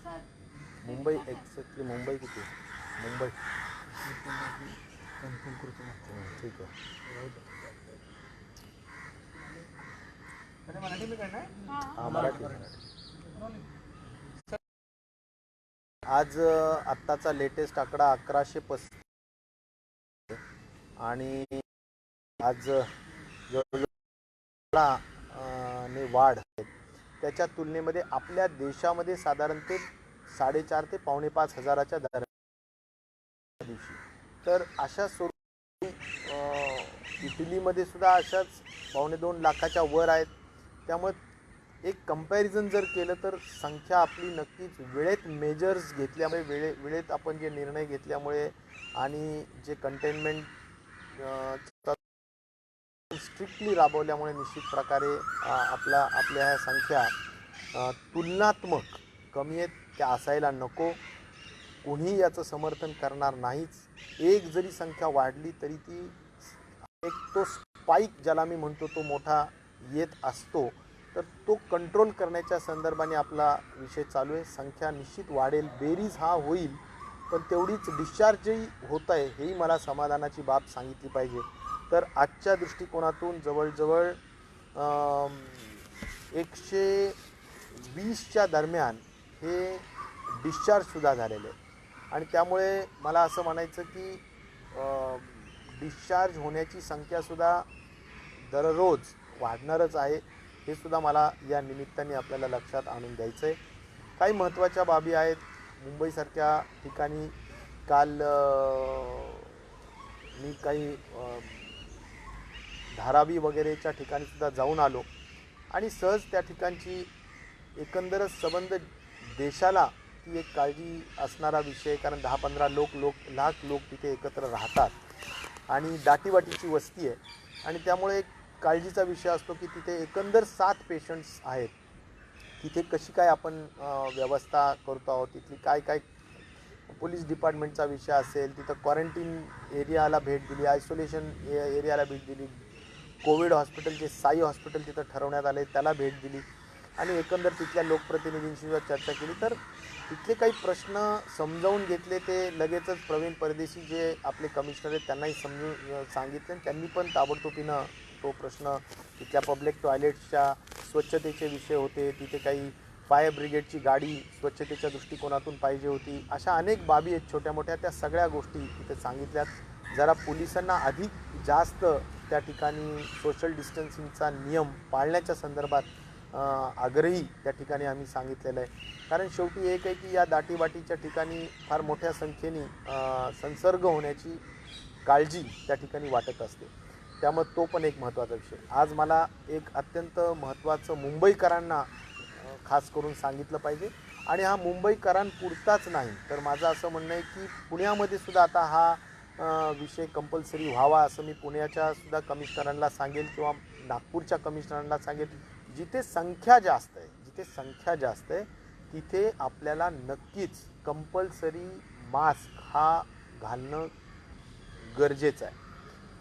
Mumbai exactly Mumbai किती मुंबई ठीक आहे. मराठी में करना है? हां मराठी. आज आत्ताचा लेटेस्ट आकडा 1135 आणि आज ने वाढ त्याच्या तुलनेमध्ये आपल्या देशामध्ये साधारणतः 4.5 ते 4.5 हजाराच्या दरम्यान दिवशी. तर अशा स्वरूपात इटलीमध्ये सुद्धा अशाच 2.25 लाखाच्या वर आहेत. त्यामुळे एक कंपॅरिझन जर केलं तर संख्या आपली नक्कीच वेळेत मेजर्स घेतल्यामुळे वेळेत आपण जे निर्णय घेतल्यामुळे आणि जे कंटेनमेंट स्ट्रिक्टली राबवल्यामुळे निश्चित प्रकारे आपल्या ह्या संख्या तुलनात्मक कमी आहेत. त्या असायला नको. कोणीही याचं समर्थन करणार नाहीच. एक जरी संख्या वाढली तरी ती एक तो स्पाईक ज्याला मी म्हणतो तो मोठा येत असतो. तर तो कंट्रोल करण्याच्या संदर्भाने आपला विषय चालू आहे. संख्या निश्चित वाढेल, बेरीज हा होईल, पण तेवढीच डिस्चार्जही होत आहे हेही मला समाधानाची बाब सांगितली पाहिजे. तर आजच्या दृष्टिकोनातून जवळजवळ 120च्या दरम्यान हे डिस्चार्जसुद्धा झालेले आहे. आणि त्यामुळे मला असं म्हणायचं की डिस्चार्ज होण्याची संख्यासुद्धा दररोज वाढणारच आहे. हे सुद्धा मला या निमित्ताने आपल्याला लक्षात आणून द्यायचं आहे. काही महत्त्वाच्या बाबी आहेत. मुंबईसारख्या ठिकाणी काल मी काही धारावी वगैरेच्या ठिकाणीसुद्धा जाऊन आलो आणि सहज त्या ठिकाणची एकंदरच संबंध देशाला ती एक काळजी असणारा विषय. कारण 10-15 लाख लोक तिथे एकत्र राहतात आणि दाटीवाटीची वस्ती आहे आणि त्यामुळे एक काळजीचा विषय असतो की तिथे एकंदर 7 पेशंट्स आहेत. तिथे कशी काय आपण व्यवस्था करतो आहोत, तिथली काय पोलीस डिपार्टमेंटचा विषय असेल, तिथं क्वारंटीन एरियाला भेट दिली, आयसोलेशन एरियाला भेट दिली, कोविड हॉस्पिटल जे साई हॉस्पिटल तिथं ठरवण्यात आले त्याला भेट दिली आणि एकंदर तिथल्या लोकप्रतिनिधींशी सुद्धा चर्चा केली. तर तिथले काही प्रश्न समजावून घेतले. ते लगेचच प्रवीण परदेशी जे आपले कमिशनर आहेत त्यांनाही समजून सांगितले. त्यांनी पण ताबडतोबीनं तो प्रश्न तिथल्या पब्लिक टॉयलेट्सच्या स्वच्छतेचे विषय होते. तिथे काही फायर ब्रिगेडची गाडी स्वच्छतेच्या दृष्टिकोनातून पाहिजे होती. अशा अनेक बाबी आहेत छोट्या मोठ्या. त्या सगळ्या गोष्टी तिथे सांगितल्यात. जरा पोलिसांना अधिक जास्त त्या ठिकाणी सोशल डिस्टन्सिंगचा नियम पाळण्याच्या संदर्भात आग्रही त्या ठिकाणी आम्ही सांगितलेलं आहे. कारण शेवटी एक आहे की या दाटीवाटीच्या ठिकाणी फार मोठ्या संख्येने संसर्ग होण्याची काळजी त्या ठिकाणी वाटत असते. त्यामुळे तो पण एक महत्त्वाचा विषय. आज मला एक अत्यंत महत्त्वाचं मुंबईकरांना खास करून सांगितलं पाहिजे आणि हा मुंबईकरांपुरताच नाही तर माझं असं म्हणणं आहे की पुण्यामध्ये सुद्धा आता हा विषय कंपल्सरी व्हावा असं मी पुण्याच्या सुद्धा कमिशनरांना सांगेल किंवा नागपूरच्या कमिशनरांना सांगेल. जिथे संख्या जास्त आहे तिथे आपल्याला नक्कीच कंपल्सरी मास्क हा घालणं गरजेचं आहे.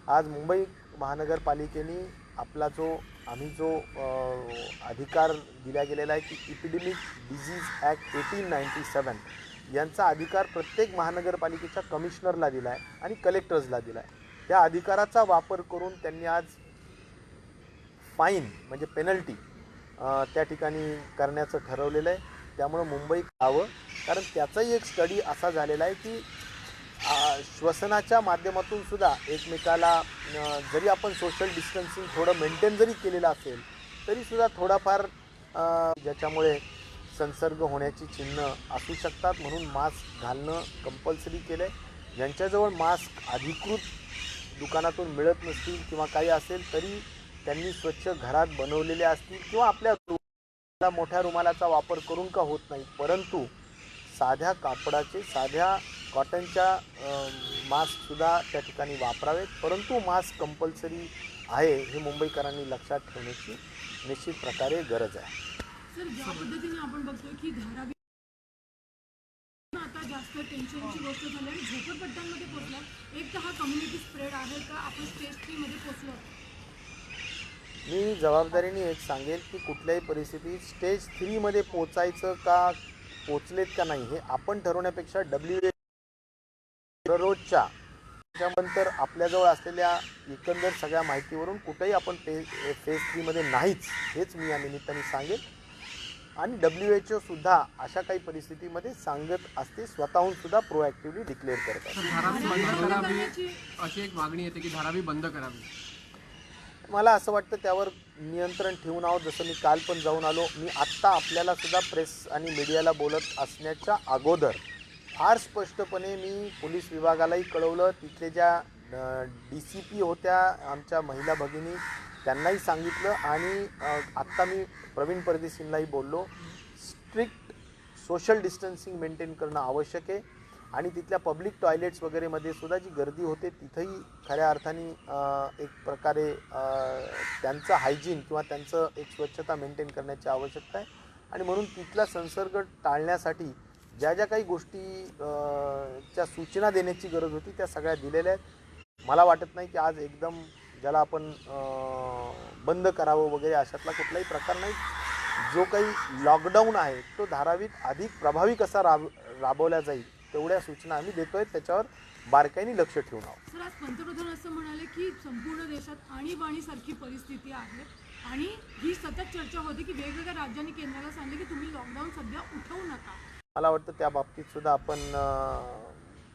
आज मुंबई महानगरपालिकेने आपला आम्ही जो अधिकार दिला गेलेला आहे की इपिडेमिक डिझीज ॲक्ट 1897 यांचा अधिकार प्रत्येक महानगरपालिकेच्या कमिशनरला दिला आहे आणि कलेक्टर्सला दिला आहे. त्या अधिकाराचा वापर करून त्यांनी आज फाईन म्हणजे पेनल्टी त्या ठिकाणी करण्याचं ठरवलेलं आहे. त्यामुळं मुंबईत यावं. कारण त्याचाही एक स्टडी असा झालेला आहे की श्वसनाच्या माध्यमातून सुद्धा एकमेकाला जरी आपण सोशल डिस्टन्सिंग थोडं मेंटेन जरी केलेलं असेल तरीसुद्धा थोडाफार ज्याच्यामुळे संसर्ग होण्याची चिन्ह असू शकतात. म्हणून मास्क घालणं कंपल्सरी केलं आहे. ज्यांच्याजवळ मास्क अधिकृत दुकानातून मिळत नसतील किंवा काही असेल तरी त्यांनी स्वच्छ घरात बनवलेले असतील किंवा आपल्या मोठ्या रुमालाचा वापर करून का होत नाही, परंतु साध्या कापडाचे साध्या कॉटनच्या मास्कसुद्धा त्या ठिकाणी वापरावेत. परंतु मास्क कंपल्सरी आहे हे मुंबईकरांनी लक्षात ठेवण्याची निश्चित प्रकारे गरज आहे. सर, ज्या पद्धतीने आपण बघतोय की धारावी आता जास्त टेन्शनची गोष्ट झाली आणि झोपडपट्ट्यांमध्ये पोहोचला. एक तर हा कम्युनिटी स्प्रेड आहे का आपण स्टेज 3 मध्ये पोहोचलो? मी जबाबदारीने एक सांगेल की कुठल्याही परिस्थितीत स्टेज 3 मध्ये पोचायचं का पोचलेत का नाही हे आपण ठरवण्यापेक्षा दररोजच्या त्याच्यानंतर आपल्याजवळ असलेल्या एकंदर सगळ्या माहितीवरून कुठेही आपण फेज 3मध्ये नाहीच हेच मी या निमित्ताने सांगेन. आणि WHO सुद्धा अशा काही परिस्थितीमध्ये सांगत असते, स्वतःहून सुद्धा प्रोॲक्टिव्हली डिक्लेअर करत असते. धारावी बंद करावी अशी एक मागणी येते की धारावी बंद करावी. मला असं वाटतं त्यावर नियंत्रण ठेवून आहोत. जसं मी काल पण जाऊन आलो, मी आत्ता आपल्याला सुद्धा प्रेस आणि मीडियाला बोलत असण्याच्या अगोदर फार स्पष्टपणे मी पोलीस विभागालाही कळवलं. तिथले ज्या DCP होत्या आमच्या महिला भगिनी त्यांनाही सांगितलं आणि आत्ता मी प्रवीण परदेशींनाही बोललो. स्ट्रिक्ट सोशल डिस्टन्सिंग मेंटेन करणं आवश्यक आहे आणि तिथल्या पब्लिक टॉयलेट्स वगैरेमध्ये सुद्धा जी गर्दी होते तिथंही खऱ्या अर्थाने एक प्रकारे त्यांचं हायजीन किंवा त्यांचं एक स्वच्छता मेंटेन करण्याची आवश्यकता आहे. आणि म्हणून तिथला संसर्ग टाळण्यासाठी ज्या ज्या काही गोष्टी च्या सूचना देण्याची गरज होती त्या सगळ्या दिलेल्या आहेत. मला वाटत नाही की आज एकदम ज्याला आपण बंद करावं वगैरे अशातला कुठलाही प्रकार नाही. जो काही लॉकडाऊन आहे तो धारावीत अधिक प्रभावी कसा राबवला जाईल तेवढ्या सूचना आम्ही देतोय. त्याच्यावर बारकाईने लक्ष ठेवून आहोत. सर, आज पंतप्रधान असं म्हणाले की संपूर्ण देशात आणीबाणीसारखी परिस्थिती आहे आणि ही सतत चर्चा होते की वेगवेगळ्या राज्यांनी केंद्राला सांगितले की तुम्ही लॉकडाऊन सध्या उठवू नका. मला वाटतं त्या बाबतीत सुद्धा आपण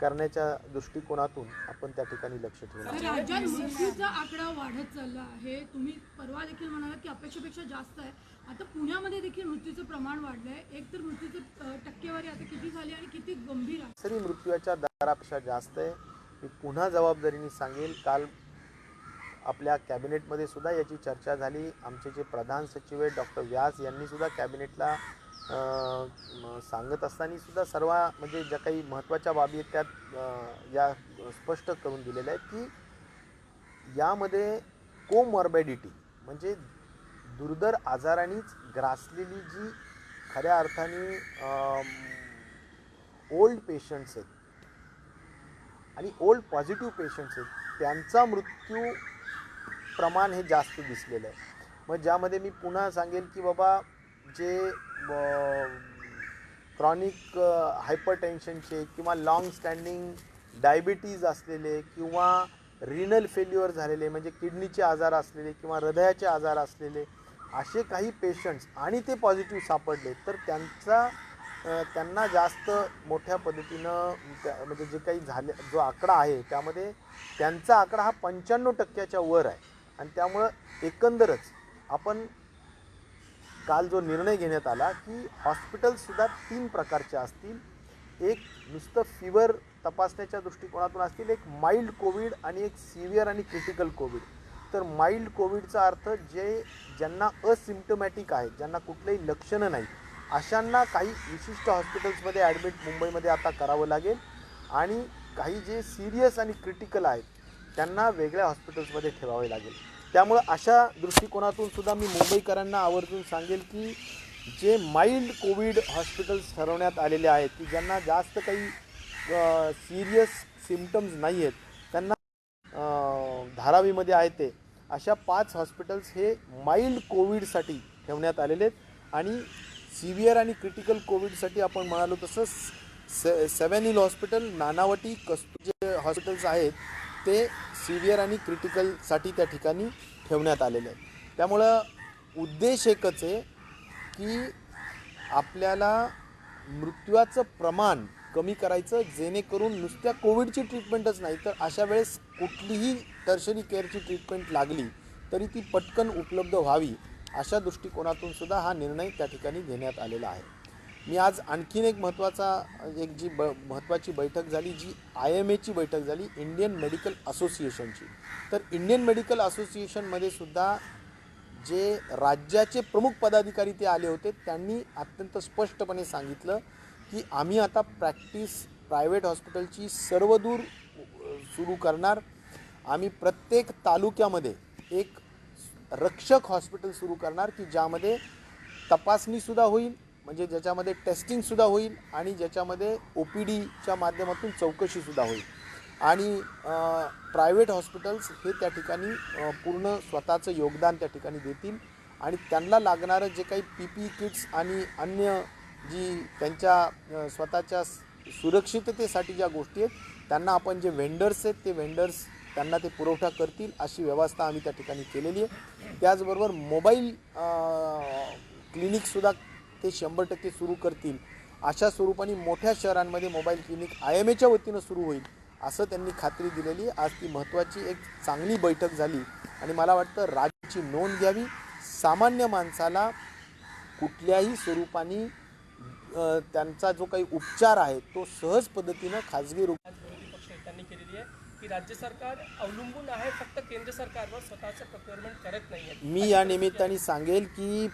करण्याच्या दृष्टिकोनातून आपण त्या ठिकाणी लक्ष ठेवलं. राज्यात मृत्यूचा आकडा वाढत चालला आहे. तुम्ही परवा देखील म्हणालात की अपेक्षेपेक्षा जास्त आहे. आता पुण्यामध्ये देखील मृत्यूचं प्रमाण वाढलंय. एक तर मृत्यूचं टक्केवारी आता किती झाली आणि किती गंभीर आहे? सरी मृत्यूच्या दरापेक्षा जास्त आहे. मी पुन्हा जबाबदारीने सांगेल, काल आपल्या कॅबिनेटमध्ये सुद्धा याची चर्चा झाली. आमचे जे प्रधान सचिव आहेत डॉक्टर व्यास यांनी सुद्धा कॅबिनेटला सांगत असताना सुद्धा सर्व म्हणजे ज्या काही महत्त्वाच्या बाबी आहेत त्यात या स्पष्ट करून दिलेल्या आहेत की यामध्ये कोमॉर्बिडिटी म्हणजे दुर्धर आजारांनीच ग्रासलेली जी खऱ्या अर्थाने ओल्ड पेशंट्स आहेत आणि ओल्ड पॉझिटिव्ह पेशंट्स आहेत त्यांचा मृत्यू प्रमाण हे जास्त दिसलेलं आहे. मग ज्यामध्ये मी पुन्हा सांगेल की बाबा जे क्रॉनिक हायपरटेन्शनचे किंवा लॉंग स्टँडिंग डायबिटीज असलेले किंवा रिनल फेल्युअर झालेले म्हणजे किडनीचे आजार असलेले किंवा हृदयाचे आजार असलेले असे काही पेशंट्स आणि ते पॉझिटिव्ह सापडले तर त्यांना जास्त मोठ्या पद्धतीनं म्हणजे जे काही झाले जो आकडा आहे त्यामध्ये त्यांचा आकडा हा 95% वर आहे. आणि त्यामुळं एकंदरच आपण काल जो निर्णय घेण्यात आला की हॉस्पिटल्ससुद्धा 3 प्रकारचे असतील. एक नुसतं फिवर तपासण्याच्या दृष्टिकोनातून असतील, एक माइल्ड कोविड आणि एक सिव्हिअर आणि क्रिटिकल कोविड. तर माइल्ड कोविडचा अर्थ ज्यांना असिम्प्टोमॅटिक आहेत, ज्यांना कुठलेही लक्षणं नाही अशांना काही विशिष्ट हॉस्पिटल्समध्ये ॲडमिट मुंबईमध्ये आता करावं लागेल आणि काही जे सिरियस आणि क्रिटिकल आहेत त्यांना वेगळ्या हॉस्पिटल्समध्ये ठेवावे लागेल. त्यामुळं अशा दृष्टिकोनातून सुद्धा मी मुंबईकरांना आवर्जून सांगेल की जे माइल्ड कोविड हॉस्पिटल्स ठरवण्यात आलेले आहेत की ज्यांना जास्त काही सिरियस सिम्पटम्स नाही आहेत त्यांना धारावीमध्ये आहे ते अशा 5 हॉस्पिटल्स हे माइल्ड कोविडसाठी ठेवण्यात आलेले आहेत आणि सिव्हिअर आणि क्रिटिकल कोविडसाठी आपण म्हणालो तसं 7 हिल हॉस्पिटल, नानावटी, कस्तुरी जे हॉस्पिटल्स आहेत ते सिव्हिअर आणि क्रिटिकलसाठी त्या ठिकाणी ठेवण्यात आलेले आहेत. त्यामुळं उद्देश एकच आहे की आपल्याला मृत्यूचं प्रमाण कमी करायचं जेणेकरून नुसत्या कोविडची ट्रीटमेंटच नाही तर अशा वेळेस कुठलीही टर्शरी केअरची ट्रीटमेंट लागली तरी ती पटकन उपलब्ध व्हावी अशा दृष्टिकोनातून सुद्धा हा निर्णय त्या ठिकाणी घेण्यात आलेला आहे. मी आज आणखीन एक महत्त्वाची बैठक झाली जी IMAची बैठक झाली, इंडियन मेडिकल असोसिएशनची. तर इंडियन मेडिकल असोसिएशनमध्ये सुद्धा जे राज्याचे प्रमुख पदाधिकारी ते आले होते त्यांनी अत्यंत स्पष्टपणे सांगितलं की आम्ही आता प्रायव्हेट हॉस्पिटलची सर्वदूर सुरू करणार. आम्ही प्रत्येक तालुक्यामध्ये एक रक्षक हॉस्पिटल सुरू करणार की ज्यामध्ये तपासणीसुद्धा होईल म्हणजे ज्याच्यामध्ये टेस्टिंगसुद्धा होईल आणि ज्याच्यामध्ये OPDच्या माध्यमातून चौकशीसुद्धा होईल आणि प्रायव्हेट हॉस्पिटल्स हे त्या ठिकाणी पूर्ण स्वतःचं योगदान त्या ठिकाणी देतील आणि त्यांना लागणारं जे काही PPE किट्स आणि अन्य जी त्यांच्या स्वतःच्या सुरक्षिततेसाठी ज्या गोष्टी आहेत त्यांना आपण जे वेंडर्स आहेत ते वेंडर्स त्यांना ते पुरवठा करतील अशी व्यवस्था आम्ही त्या ठिकाणी केलेली आहे. त्याचबरोबर मोबाईल क्लिनिकसुद्धा ते 100% सुरू करतील. अशा स्वरूपाने मोठ्या शहरांमध्ये मोबाईल क्लिनिक IMAच्या वतीनं सुरू होईल असं त्यांनी खात्री दिलेली. आज ती महत्त्वाची एक चांगली बैठक झाली आणि मला वाटतं राज्याची नोंद घ्यावी. सामान्य माणसाला कुठल्याही स्वरूपाने त्यांचा जो काही उपचार आहे तो सहज पद्धतीनं खाजगी विरोधी पक्ष नेत्यांनी केलेली आहे की राज्य सरकार अवलंबून आहे फक्त केंद्र सरकारवर, स्वतःचं प्रोक्युअरमेंट करत नाही आहे. मी या निमित्ताने सांगेल की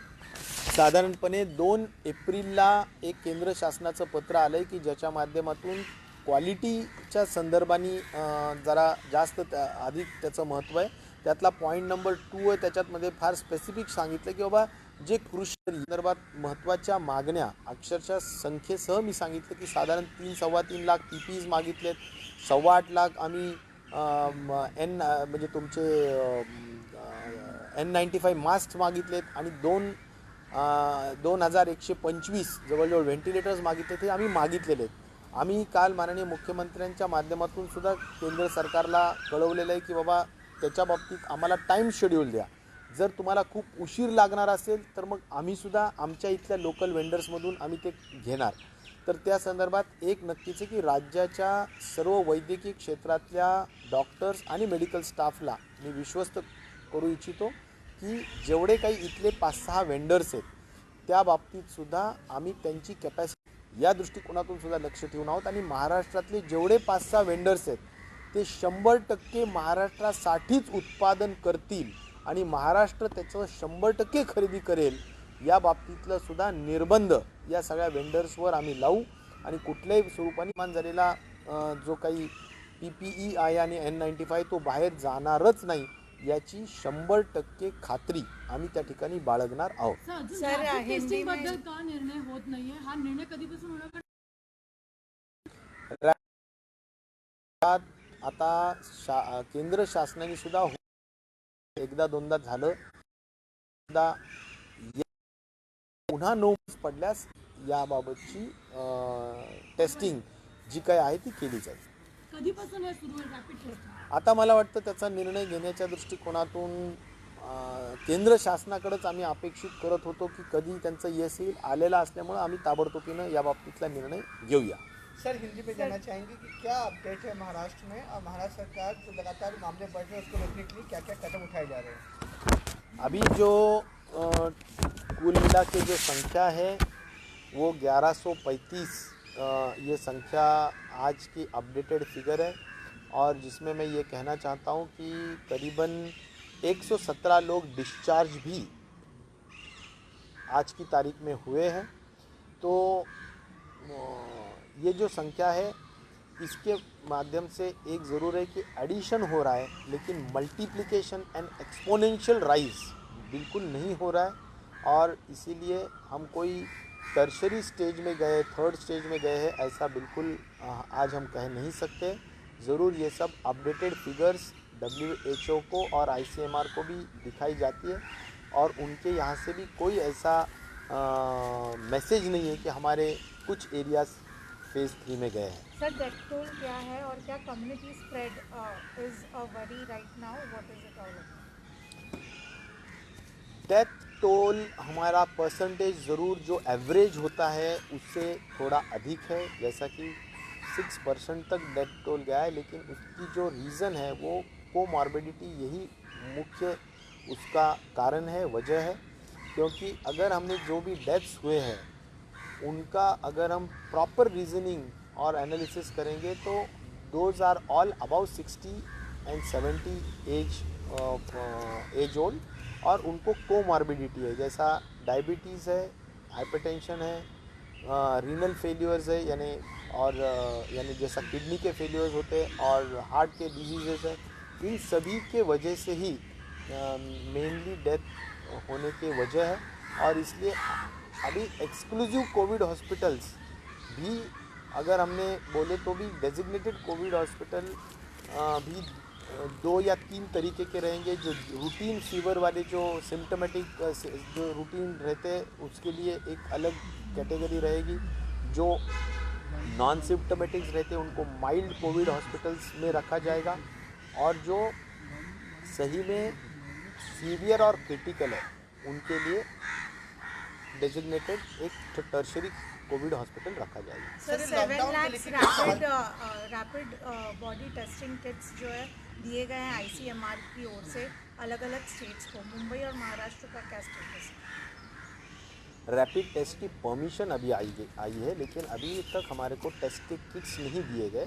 साधारणपणे 2 एप्रिलला एक केंद्र शासनाचं पत्र आलं आहे की ज्याच्या माध्यमातून क्वालिटीच्या संदर्भाने जरा जास्त अधिक त्याचं महत्त्व आहे. त्यातला पॉईंट नंबर 2 आहे, त्याच्यातमध्ये फार स्पेसिफिक सांगितलं की बाबा जे कृषी संदर्भात महत्त्वाच्या मागण्या अक्षरशः संख्येसह मी सांगितलं की साधारण 3-3.25 लाख PPEs मागितलेत, 8.25 लाख आम्ही म्हणजे तुमचे N95 मास्क मागितलेत आणि 2125 जवळजवळ व्हेंटिलेटर्स मागितले ते आम्ही मागितलेले आहेत. आम्ही काल माननीय मुख्यमंत्र्यांच्या माध्यमातून सुद्धा केंद्र सरकारला कळवलेलं आहे की बाबा त्याच्या बाबतीत आम्हाला टाईम शेड्यूल द्या. जर तुम्हाला खूप उशीर लागणार असेल तर मग आम्हीसुद्धा आमच्या इथल्या लोकल वेंडर्समधून आम्ही ते घेणार. तर त्या संदर्भात एक नक्कीच आहे की राज्याच्या सर्व वैद्यकीय क्षेत्रातल्या डॉक्टर्स आणि मेडिकल स्टाफला मी विश्वस्त करू इच्छितो की जेवढे काही इथले 5-6 वेंडर्स आहेत त्या बाबतीतसुद्धा आम्ही त्यांची कॅपॅसिटी या दृष्टिकोनातून सुद्धा लक्ष ठेवून आहोत आणि महाराष्ट्रातले जेवढे 5-6 वेंडर्स आहेत ते 100% महाराष्ट्रासाठीच उत्पादन करतील आणि महाराष्ट्र त्याचं 100% खरेदी करेल या बाबतीतलं सुद्धा निर्बंध या सगळ्या वेंडर्सवर आम्ही लावू आणि कुठल्याही स्वरूपाने निर्माण झालेला जो काही PPE आहे आणि N95 तो बाहेर जाणारच नाही याची 100% खात्री आम्ही त्या ठिकाणी बाळगणार आहोत. टेस्टिंग बद्दल का निर्णय होत नाहीये? हा निर्णय कधीपासून होणार? आता केंद्र शासनाने सुद्धा एकदा दोनदा झालं, पुन्हा नोटीस पडल्यास याबाबतची टेस्टिंग जी काय आहे ती केली जाईल. कधीपासून हे सुरू आहे रॅपिड टेस्टिंग? आता मला वाटतं त्याचा निर्णय घेण्याच्या दृष्टिकोनातून केंद्र शासनाकडेच आम्ही अपेक्षित करत होतो की कधी त्यांचं यश येईल. आलेला असल्यामुळे आम्ही ताबडतोबीनं या बाबतीतला निर्णय घेऊया. सर हिंदी पे जानना चाहेंगे कि क्या अपडेट है महाराष्ट्र में और महाराष्ट्र सरकार जो लगातार मामले बढ़ रहे हैं उसको रोकने के लिए क्या क्या कदम उठाए जा रहे हैं? अभी जो कुल मिला के जो संख्या है वो 1135 ये संख्या आज की अपडेटेड फिगर है और जिसमें मैं ये कहना चाहता हूँ कि करीबन 117 लोग डिस्चार्ज भी आज की तारीख में हुए हैं. तो ये जो संख्या है इसके माध्यम से एक ज़रूर है कि एडिशन हो रहा है लेकिन मल्टीप्लिकेशन एंड एक्सपोनेंशियल राइज बिल्कुल नहीं हो रहा है और इसीलिए हम कोई टर्शरी स्टेज में गए, थर्ड स्टेज में गए हैं ऐसा बिल्कुल आज हम कह नहीं सकते. ज़रूर ये सब अपडेटेड फिगर्स WHO को और ICMR को भी दिखाई जाती है और उनके यहाँ से भी कोई ऐसा मैसेज नहीं है कि हमारे कुछ एरियाज फेज़ 3 में गए हैं. सर डेथ टोल क्या है और क्या community spread is a worry right now, what is it all about? Death toll हमारा परसेंटेज ज़रूर जो एवरेज होता है उससे थोड़ा अधिक है, जैसा कि 6% तक डेथ टोल गया है, लेकिन उसकी जो रीज़न है वो कोमॉर्बिडिटी यही मुख्य उसका कारण है, वजह है. क्योंकि अगर हमने जो भी डेथ्स हुए हैं उनका अगर हम प्रॉपर रीजनिंग और एनालिसिस करेंगे तो those are all about 60 and 70 age old और उनको कोमॉर्बिडिटी है, जैसा डायबिटीज़ है, हाइपरटेंशन है, रीनल फेल्यूर्स है यानी जैसा किडनी के फेल्यूर्स होते हैं और हार्ट के डिजीज़ है. इन सभी के वजह से ही मेनली डेथ होने की वजह है और इसलिए अभी एक्सक्लूसिव कोविड हॉस्पिटल्स भी अगर हमने बोले तो भी डेजिग्नेटेड कोविड हॉस्पिटल भी 2 या 3 तरीके के रहेंगे। जो रूटीन फीवर वाले जो सिम्टोमेटिक जो रूटीन रहते हैं उसके लिए एक अलग कैटेगरी रहेगी। जो नॉन सिम्टोमेटिक्स रहते हैं उनको माइल्ड कोविड हॉस्पिटल्स में रखा जाएगा, और जो सही में सीवियर और क्रिटिकल है उनके लिए डेजिग्नेटेड एक टर्शरी कोविड हॉस्पिटल रखा जाएगा। सर सर, 7 लॉकडाउन के lakhs लेके रैपिड बॉडी टेस्टिंग किट्स जो है दिए गए हैं ICMR की ओर से अलग अलग स्टेट्स को, मुंबई और महाराष्ट्र का क्या स्टेटस है? रैपिड टेस्ट की परमिशन अभी आई है, लेकिन अभी तक हमारे को टेस्ट के किट्स नहीं दिए गए।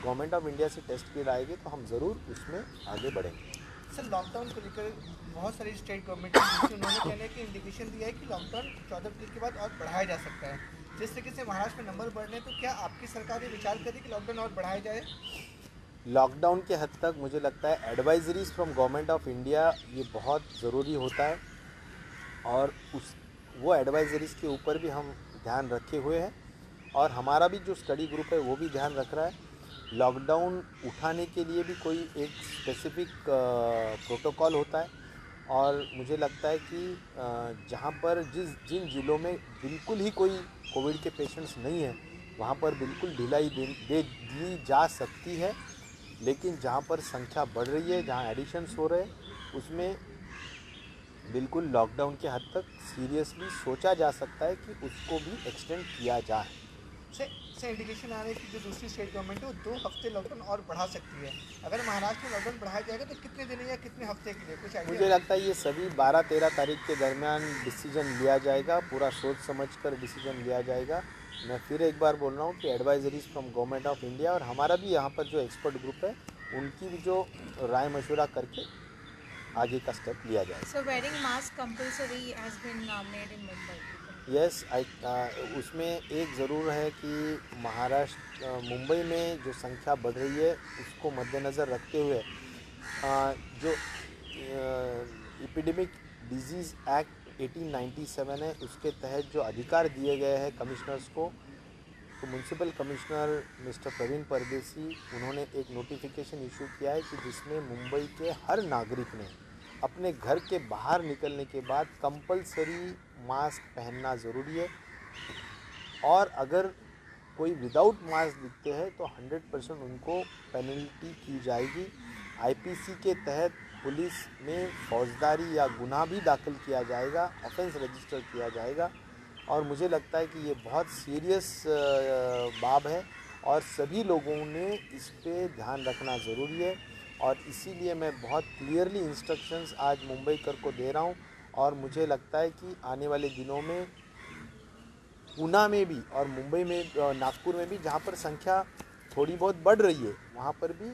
गवर्नमेंट ऑफ इंडिया से टेस्ट किट आएगी तो हम ज़रूर उसमें आगे बढ़ेंगे। सर, लॉकडाउन को लेकर बहुत सारी स्टेट गवर्नमेंट उन्होंने कहने की इंडिकेशन दिया है कि लॉकडाउन 14 तारीख के बाद और बढ़ाया जा सकता है। जिस तरीके से महाराष्ट्र में नंबर बढ़ रहे हैं, तो क्या आपकी सरकार ये विचार करेगी कि लॉकडाउन और बढ़ाया जाए? लॉकडाउन के हद तक मुझे लगता है advisories from government of India ये बहुत ज़रूरी होता है, और वो एडवाइजरीज के ऊपर भी हम ध्यान रखे हुए हैं, और हमारा भी जो स्टडी ग्रुप है वो भी ध्यान रख रहा है। लॉकडाउन उठाने के लिए भी कोई एक स्पेसिफिक प्रोटोकॉल होता है, और मुझे लगता है कि जहाँ पर जिन ज़िलों में बिल्कुल ही कोई कोविड के पेशेंट्स नहीं हैं वहाँ पर बिल्कुल ढिलाई दी जा सकती है, लेकिन जहाँ पर संख्या बढ़ रही है, जहाँ एडिशंस हो रहे हैं, उसमें बिल्कुल लॉकडाउन के हद तक सीरियसली सोचा जा सकता है कि उसको भी एक्सटेंड किया जाए। से इंडिकेशन आ रही है कि जो दूसरी स्टेट गवर्नमेंट है वो 2 हफ्ते लॉकडाउन और बढ़ा सकती है। अगर महाराष्ट्र में लॉकडाउन बढ़ाया जाएगा तो कितने दिन या कितने हफ्ते के लिए कुछ मुझे आइडिया? लगता है ये सभी 12-13 तारीख के दरमियान डिसीजन लिया जाएगा, पूरा सोच समझकर डिसीजन लिया जाएगा। मैं फिर एक बार बोल रहा हूँ कि advisories from government of India और हमारा भी यहाँ पर जो एक्सपर्ट ग्रुप है उनकी भी जो राय मशवरा करके आगे का स्टेप लिया जाएगा। So wearing mask compulsory has been made in Mumbai. Yes, उसमें एक ज़रूर है कि महाराष्ट्र मुंबई में जो संख्या बढ़ रही है उसको मद्देनज़र रखते हुए जो एपिडेमिक डिजीज़ एक्ट 1897 है उसके तहत जो अधिकार दिए गए हैं कमिश्नर्स को, तो म्यूनसिपल कमिश्नर मिस्टर प्रवीण परदेसी उन्होंने एक नोटिफिकेशन इशू किया है कि जिसमें मुंबई के हर नागरिक ने अपने घर के बाहर निकलने के बाद कंपलसरी मास्क पहनना ज़रूरी है, और अगर कोई विदाउट मास्क दिखते हैं तो 100% उनको पेनल्टी की जाएगी। IPC के तहत पुलिस में फौजदारी या गुनाह भी दाखिल किया जाएगा, ऑफेंस रजिस्टर किया जाएगा, और मुझे लगता है कि ये बहुत सीरियस बात है और सभी लोगों ने इस पे ध्यान रखना ज़रूरी है। और इसीलिए मैं बहुत क्लियरली इंस्ट्रक्शंस आज मुंबई कर को दे रहा हूँ, और मुझे लगता है कि आने वाले दिनों में पूना में भी और मुंबई में नागपुर में भी जहाँ पर संख्या थोड़ी बहुत बढ़ रही है वहाँ पर भी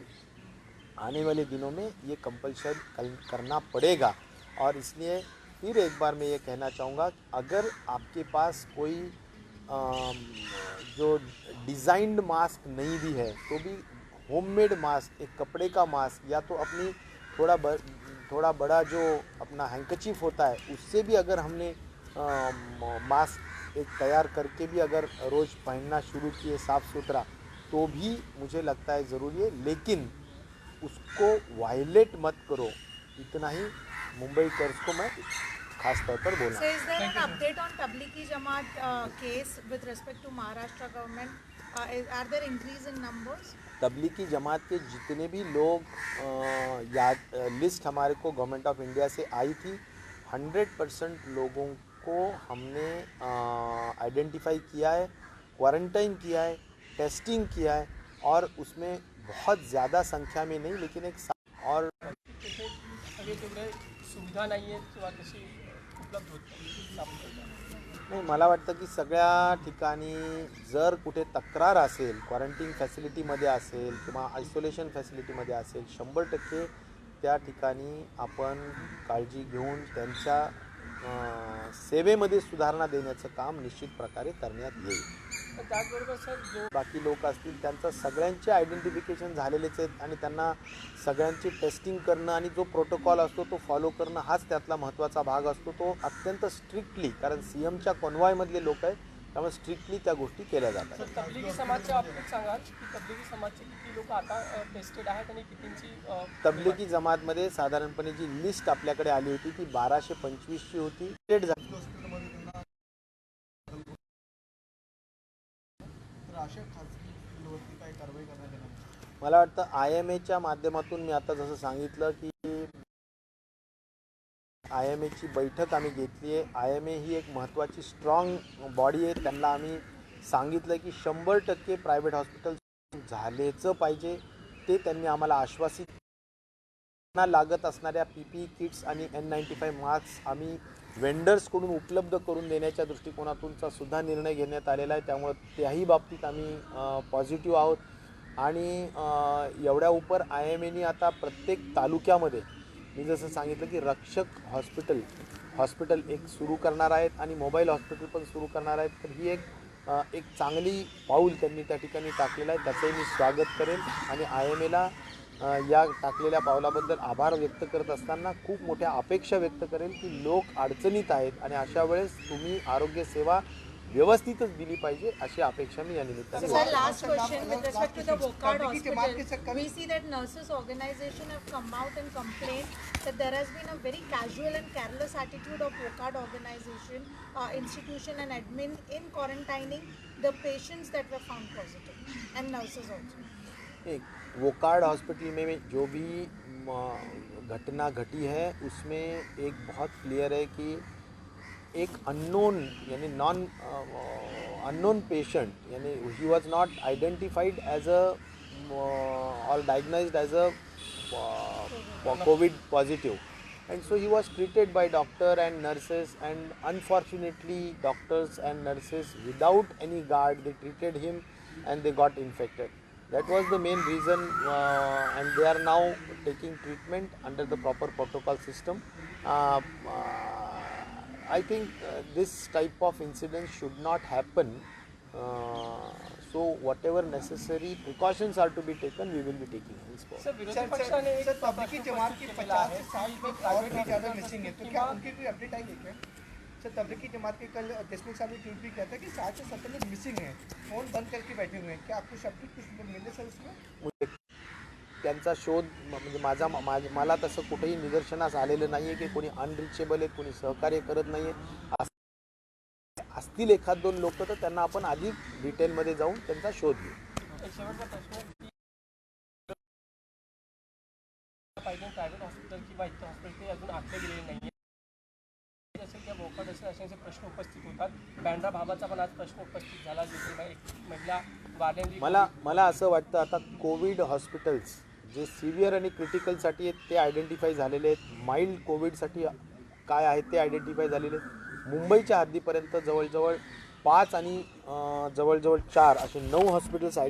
आने वाले दिनों में ये कंपल्शन करना पड़ेगा। और इसलिए फिर एक बार मैं ये कहना चाहूँगा कि अगर आपके पास कोई जो डिज़ाइंड मास्क नहीं भी है तो भी होममेड मास्क, एक कपड़े का मास्क, या तो अपनी थोड़ा बड़ा जो अपना हैंकचीफ होता है उससे भी अगर हमने मास्क एक तैयार करके भी अगर रोज़ पहनना शुरू किए साफ़ सुथरा, तो भी मुझे लगता है ज़रूरी है, लेकिन उसको वायलेट मत करो, इतना ही मुंबई कर्स को मैं खास तौर पर बोला। So is there an update on Tablighi Jamaat case with respect to Maharashtra government? Are there increase in numbers? Tablighi Jamaat के जितने भी लोग लिस्ट हमारे को गवर्नमेंट ऑफ इंडिया से आई थी, 100% लोगों को हमने आइडेंटिफाई किया है, क्वारंटाइन किया है, टेस्टिंग किया है, और उसमें बहुत ज़्यादा संख्या में नहीं लेकिन और तिथे सगळे तेवढे सुविधा नाही आहेत किंवा तशी उपलब्ध होत नाही. नाही, मला वाटतं की सगळ्या ठिकाणी जर कुठे तक्रार असेल, क्वारंटीन फॅसिलिटीमध्ये असेल किंवा आयसोलेशन फॅसिलिटीमध्ये असेल, 100% त्या ठिकाणी आपण काळजी घेऊन त्यांच्या सेवेमध्ये सुधारणा देण्याचं काम निश्चित प्रकारे करण्यात येईल. पण त्याचबरोबर सर जो बाकी लोक असतील त्यांचं सगळ्यांचे आयडेंटिफिकेशन झालेलेच आहेत आणि त्यांना सगळ्यांची टेस्टिंग करणं आणि जो प्रोटोकॉल असतो तो फॉलो करणं हाच त्यातला महत्त्वाचा भाग असतो. तो अत्यंत स्ट्रिक्टली, कारण CMच्या कॉन्वॉयमधले लोक आहेत त्यामुळे स्ट्रिक्टली त्या गोष्टी केल्या जातात. सर तबलिगी समाजच्या बाबतीत सांगाल की तबलिगी समाजचे किती लोक आता टेस्टेड आहेत आणि कितींची तबलिगी जमातमध्ये साधारणपणे जी लिस्ट आपल्याकडे आली होती ती 1225ची होती. टेस्ट झाली. हॉस्पिटलमध्ये त्यांना तर अशा खाजगी हॉस्पिटलवरती काही कारवाई करण्यात येणार नाही. मला वाटतं IMAच्या माध्यमातून मी आता जसं सांगितलं की IMAची बैठक आम्ही घेतली आहे. IMA ही एक महत्त्वाची स्ट्रॉंग बॉडी आहे. त्यांना आम्ही सांगितलं की 100% प्रायव्हेट हॉस्पिटल झालेचं पाहिजे. ते त्यांनी आम्हाला आश्वासित. त्यांना लागत असणाऱ्या PPE किट्स आणि N95 मास्क आम्ही वेंडर्सकडून उपलब्ध करून देण्याच्या दृष्टिकोनातूनचा सुद्धा निर्णय घेण्यात आलेला आहे. त्यामुळे त्याही बाबतीत आम्ही पॉझिटिव्ह आहोत. आणि एवढ्या उपर IMAनी आता प्रत्येक तालुक्यामध्ये मी जसं सांगितलं की रक्षक हॉस्पिटल एक सुरू करणार आहेत आणि मोबाईल हॉस्पिटल पण सुरू करणार आहेत. तर ही एक चांगली पाऊल त्यांनी त्या ठिकाणी टाकलेलं आहे. त्याचंही मी स्वागत करेन आणि IMAला या टाकलेल्या पावलाबद्दल आभार व्यक्त करत असताना खूप मोठ्या अपेक्षा व्यक्त करेल की लोक अडचणीत आहेत आणि अशा वेळेस तुम्ही आरोग्यसेवा व्यवस्थितच दिली पाहिजे अशी अपेक्षा मी या निमित्ताने Sir, last question with respect to the Wockhardt Tablighi Jamaat K hospital. चक्कर We see that nurses organization have come out and complained that there has been a very casual and careless attitude of Wockhardt organization, institution and admin in quarantining the patients that were found positive and nurses also. एक Wockhardt hospital में जो भी घटना घटी है उसमें एक बहुत क्लियर है कि एक अननोन यानी अननोन पेशेंट यानी he was not identified as a or diagnosed as a covid positive and so he was treated by doctor and nurses, and unfortunately doctors and nurses without any guard they treated him and they got infected. That was the main reason and they are now taking treatment under the proper protocol system. I think this type of incident should not happen. So whatever necessary precautions are to be taken, we will be taking in sport. Sir विरोधी पक्षाने एक sir Tablighi Jamaat की प्रश्न केलेला 50 आहे से 60 की लोग और भी प्रायव्हेट ज़्यादा हॉस्पिटल मिसिंग है, तो क्या किंवा उनकी कोई अपडेट आई है क्या? सर तबलीगी जमात के कल देशमुख साहब ने ट्वीट भी किया था कि 60 से 70 लोग मिसिंग हैं, फोन बंद करके बैठे हुए हैं. क्या आपको शब्द कुछ मिले सर उसमें? त्यांचा शोध म्हणजे मला तसं कुठेही निदर्शनास आलेलं नाही आहे की कोणी अनरिचेबल आहेत, कोणी सहकार्य करत नाही आहे. असतील एखाद दोन लोक तर त्यांना आपण अधिक डिटेलमध्ये जाऊन त्यांचा शोध घेऊ. एक शेवटचा प्रश्न पाहिजे प्रायव्हेट हॉस्पिटल किंवा इतर हॉस्पिटल ते अजून आखले गेलेले नाही आहे. असेल किंवा वोकहार्ट असेल असे प्रश्न उपस्थित होतात. बँड्रा भागाचा पण आज प्रश्न उपस्थित झाला जिथे एक महिला वारलेली. मला असं वाटतं आता कोविड हॉस्पिटल्स जे सिव्हिअर आणि क्रिटिकलसाठी आहेत ते आयडेंटिफाय झालेले आहेत. माइल्ड कोविडसाठी काय आहेत ते आयडेंटिफाय झालेले आहेत. मुंबईच्या हद्दीपर्यंत जवळजवळ 5 आणि जवळजवळ 4 असे 9 हॉस्पिटल्स